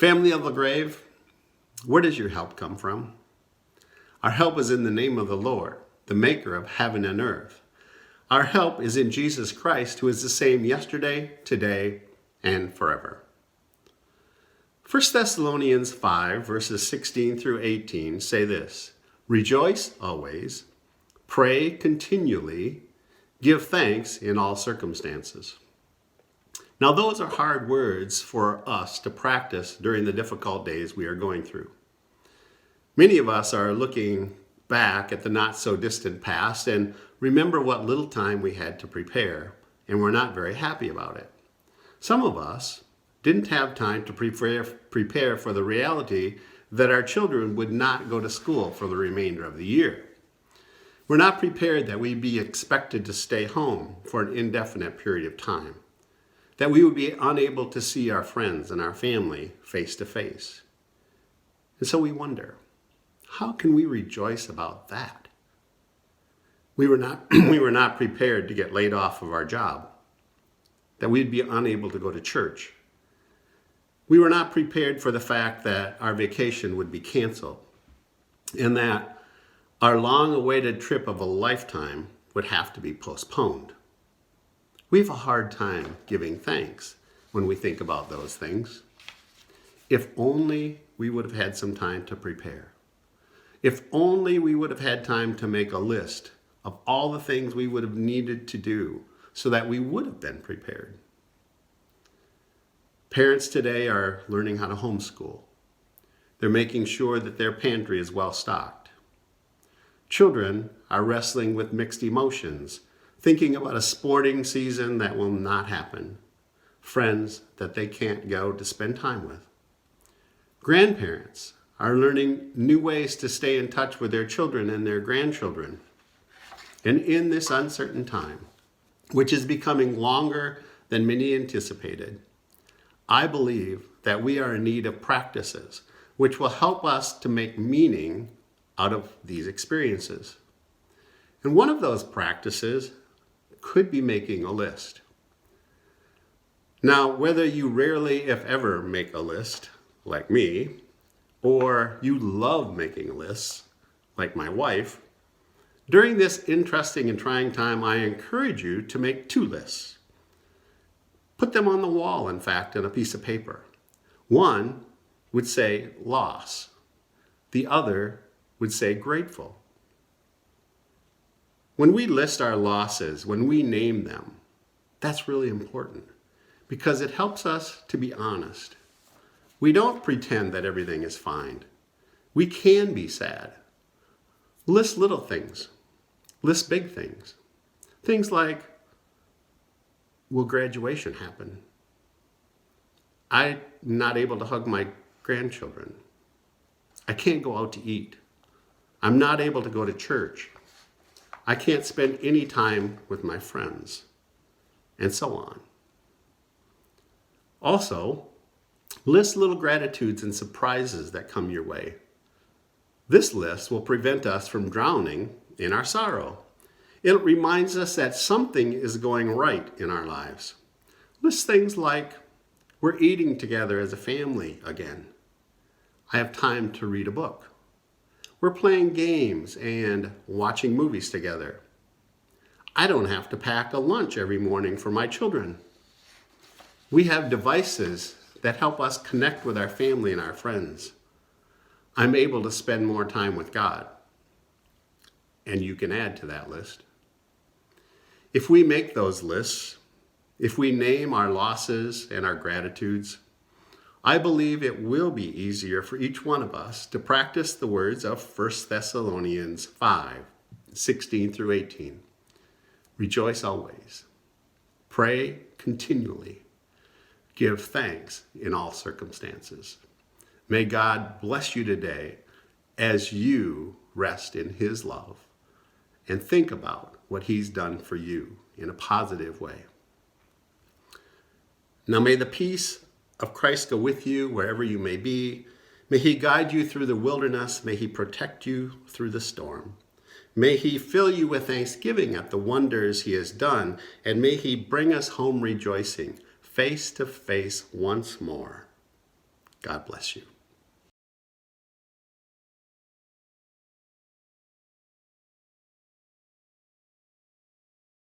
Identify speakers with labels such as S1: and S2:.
S1: Family of LaGrave, where does your help come from? Our help is in the name of the Lord, the maker of heaven and earth. Our help is in Jesus Christ, who is the same yesterday, today, and forever. 1 Thessalonians 5, verses 16 through 18 say this: Rejoice always, pray continually, give thanks in all circumstances. Now, those are hard words for us to practice during the difficult days we are going through. Many of us are looking back at the not-so-distant past and remember what little time we had to prepare, and we're not very happy about it. Some of us didn't have time to prepare for the reality that our children would not go to school for the remainder of the year. We're not prepared that we'd be expected to stay home for an indefinite period of time, that we would be unable to see our friends and our family face to face. And so we wonder, how can we rejoice about that? We were not prepared to get laid off of our job, that we'd be unable to go to church. We were not prepared for the fact that our vacation would be canceled and that our long-awaited trip of a lifetime would have to be postponed. We have a hard time giving thanks when we think about those things. If only we would have had some time to prepare. If only we would have had time to make a list of all the things we would have needed to do so that we would have been prepared. Parents today are learning how to homeschool. They're making sure that their pantry is well stocked. Children are wrestling with mixed emotions, thinking about a sporting season that will not happen, friends that they can't go to spend time with. Grandparents are learning new ways to stay in touch with their children and their grandchildren. And in this uncertain time, which is becoming longer than many anticipated, I believe that we are in need of practices which will help us to make meaning out of these experiences. And one of those practices could be making a list. Now, whether you rarely, if ever, make a list, like me, or you love making lists, like my wife, during this interesting and trying time, I encourage you to make 2 lists. Put them on the wall, in fact, on a piece of paper. One would say loss. The other would say grateful. When we list our losses, when we name them, that's really important because it helps us to be honest. We don't pretend that everything is fine. We can be sad. List little things. List big things. Things like, will graduation happen? I'm not able to hug my grandchildren. I can't go out to eat. I'm not able to go to church. I can't spend any time with my friends, and so on. Also, list little gratitudes and surprises that come your way. This list will prevent us from drowning in our sorrow. It reminds us that something is going right in our lives. List things like, we're eating together as a family again. I have time to read a book. We're playing games and watching movies together. I don't have to pack a lunch every morning for my children. We have devices that help us connect with our family and our friends. I'm able to spend more time with God. And you can add to that list. If we make those lists, if we name our losses and our gratitudes, I believe it will be easier for each one of us to practice the words of 1 Thessalonians 5, 16 through 18. Rejoice always. Pray continually. Give thanks in all circumstances. May God bless you today as you rest in His love and think about what He's done for you in a positive way. Now may the peace of Christ go with you wherever you may be. May He guide you through the wilderness. May He protect you through the storm. May He fill you with thanksgiving at the wonders He has done, and may He bring us home rejoicing, face to face once more. God bless you.